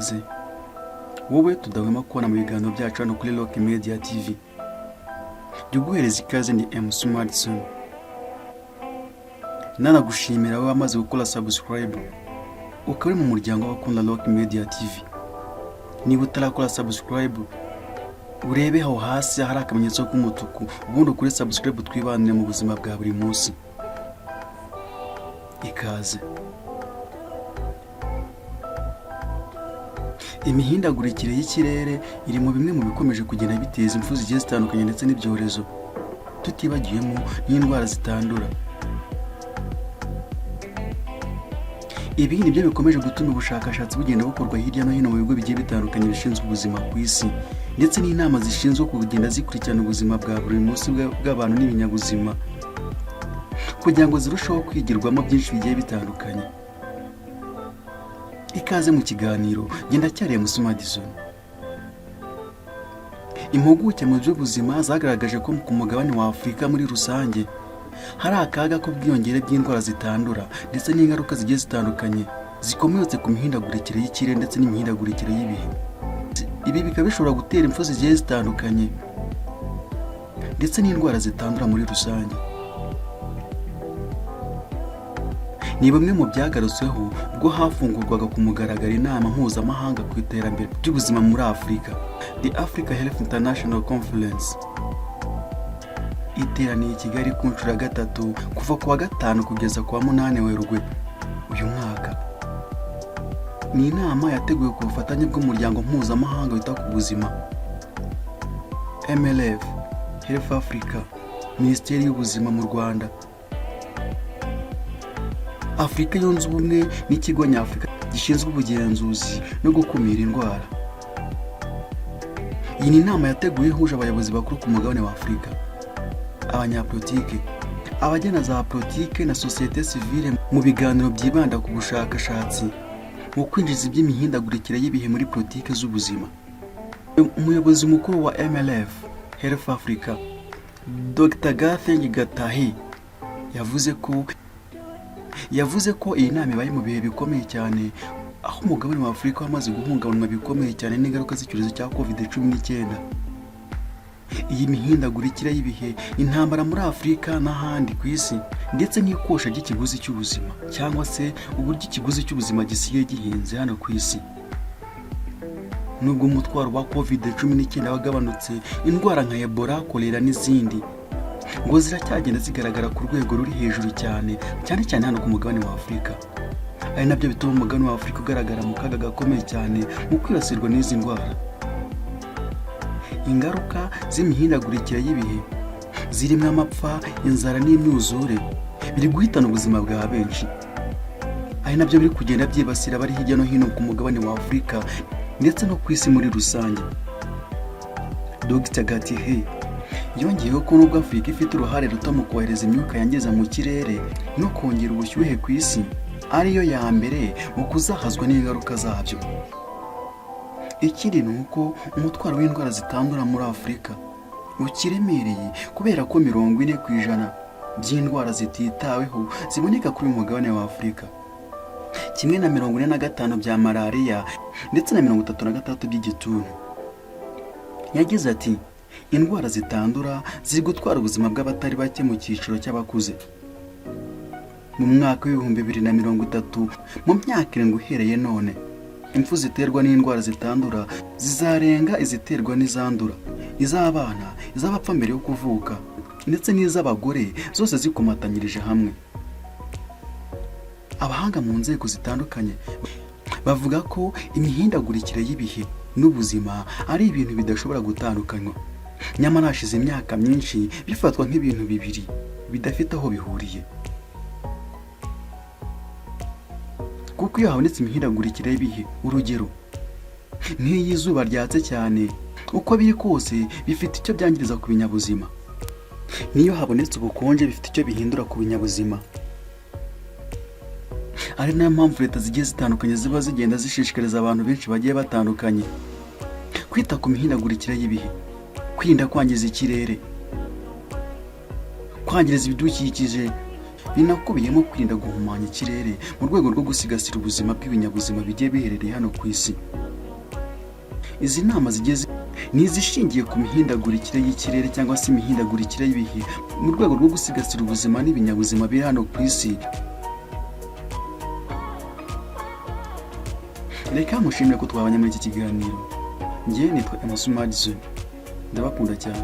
ikaze wowe tudahwema kubona mu biganiro byacu hano kuri Rock Media TV. Jya uguhereza ikaze ni Smartson. Nanagushimira wowe wamaze gukora subscribe ukaba mu muryango w'abakunda Rock Media TV. Niba utarakora subscribe urebe aho hasi hari akamenyetso k'umutuku ubundi ukore subscribe twibanire mu buzima bwa buri munsi. Ikaze. Imihindagurikire y'ikirere iri mu bimwe mu bikomeje kugenda biteza impfu zigiye zitandukanye ndetse n'ibyorezo, tutibagiyemo n'indwara zitandura. Ibi ni byo bikomeje gutuma ubushakashatsi bugenda bukorwa hirya no hino mu bigo bigiye bitandukanye bishinzwe ubuzima ku isi, ndetse n'inama zishinzwe kugenda zikurikirana ubuzima bwa buri munsi bw'abantu n'ibinyabuzima kugira ngo zirusheho kwigirwamo byinshi bigiye bitandukanye. Ikaze mu kiganiro ngenda cyariye Smartson. Impuguke mu by'ubuzima zagaragaje ko ku mugabane wa Afurika muri rusange hari akaga k'ubwiyongere bw'indwara zitandura ndetse n'ingaruka zigiye zitandukanye zikomotse ku mihindagurikire y'ikirere ndetse n'imihindagurikire y'ibihe. Ibi bikaba bishobora gutera impfu zigiye zitandukanye ndetse n'indwara zitandura muri rusange. Ni bimwe mu byagarutsweho ubwo hafungurwaga ku mugaragaro inama mpuzamahanga ku iterambere ry'ubuzima muri Afurika, The Africa Health International Conference. Iteraniye i Kigali ku nshuro ya gatatu kuva ku wa gatanu kugeza ku wa 8 Werurwe uyu mwaka. Ni inama yateguwe ku bufatanye bw'umuryango mpuzamahanga wita ku buzima, MLF, Health Africa, Minisiteri y'Ubuzima mu Rwanda, Afurika yunze ubumwe n'ikigo nyafurika gishinzwe ubugenzuzi no gukumira indwara. Iyi ni inama yateguwe ihuje abayobozi bakuru ku mugabane wa Afurika, abanyapolitike, abagena za politike na sosiyete sivile mu biganiro byibanda ku bushakashatsi mu kwinjiza iby'imihindagurikire y'ibihe muri politike z'ubuzima. Umuyobozi mukuru wa MLF Health Africa, Dr. Gatheng Gatahi, yavuze ko iyi nama ibaye mu bihe bikomeye cyane, aho umugabane wa Afurika wamaze guhungabanywa bikomeye cyane n'ingaruka z'icyorezo cya COVID-19. Iyi mihindagurikire y'ibihe, intambara muri Afurika n'ahandi ku isi, ndetse n'ikosha ry'ikiguzi cy'ubuzima cyangwa se uburyo ikiguzi cy'ubuzima gisigaye gihenze hano ku isi. Nubwo umutwaro wa COVID-19 wagabanutse, indwara nka Ebola, kolera n'izindi ngo ziracyagenda zigaragara ku rwego ruri hejuru cyane cyane hano ku mugabane wa Afurika. Ari nabyo bituma umugabane wa Afurika ugaragara mu kaga gakomeye cyane mu kwibasirwa n'izi ndwara. Ingaruka z'imihindagurikire y'ibihe zirimo amapfa, inzara n'imyuzure biri guhitana ubuzima bwa benshi. Ari nabyo biri kugenda byibasira abari hirya no hino ku mugabane wa Afurika ndetse no ku isi muri rusange. Dr. Gatihe yongeyeho ko nubwo Afurika ifite uruhare ruto mu kohereza imyuka yangiza mu kirere no kongera ubushyuhe ku isi, ariyo ya mbere mu kuzahazwa n'ingaruka zabyo. Ikindi ni uko umutwaro w'indwara zitandura muri Afurika ukiremereye kubera ko 40% by'indwara zititaweho ziboneka kuri uyu mugabane wa Afurika, kimwe na 45 bya malariya ndetse na 33 by'igituntu. Yagize ati, indwara zitandura ziri gutwara ubuzima bw'abatari bake mu cyiciro cy'abakuze. Mu mwaka w'2030, mu myaka 7 uhereye none, impfu ziterwa n'indwara zitandura zizarenga iziterwa n'izandura, iz'abana, iz'abapfa mbere yo kuvuka ndetse n'iz'abagore, zose zikomatanyirije hamwe. Abahanga mu nzego zitandukanye bavuga ko imihindagurikire y'ibihe n'ubuzima ari ibintu bidashobora gutandukanywa, nyamara hashize imyaka myinshi bifatwa nk'ibintu bibiri bidafite aho bihuriye. Kuko iyo habonetse imihindagurikire y'ibihe, urugero nk'iy'izuba ryatse cyane, uko biri kose bifite icyo byangiriza ku binyabuzima. Niyo habonetse ubukonje bifite icyo bihindura ku binyabuzima. Ari nayo mpamvu leta zigiye zitandukanye ziba zigenda zishishikariza abantu benshi bagiye batandukanye kwita ku mihindagurikire y'ibihe, kwirinda kwangiza ikirere, kwangiriza ibidukikije, binakubiyemo kwirinda guhumanya ikirere mu rwego rwo gusigasira ubuzima bw'ibinyabuzima bigiye biherereye hano ku isi. Izi nama ni izishingiye ku mihindagurikire y'ikirere cyangwa se imihindagurikire y'ibihe mu rwego rwo gusigasira ubuzima n'ibinyabuzima biri hano ku isi. Reka mushimire ko twabanye muri iki kiganiro. Njye nitwa Emerson, ndabakunda cyane.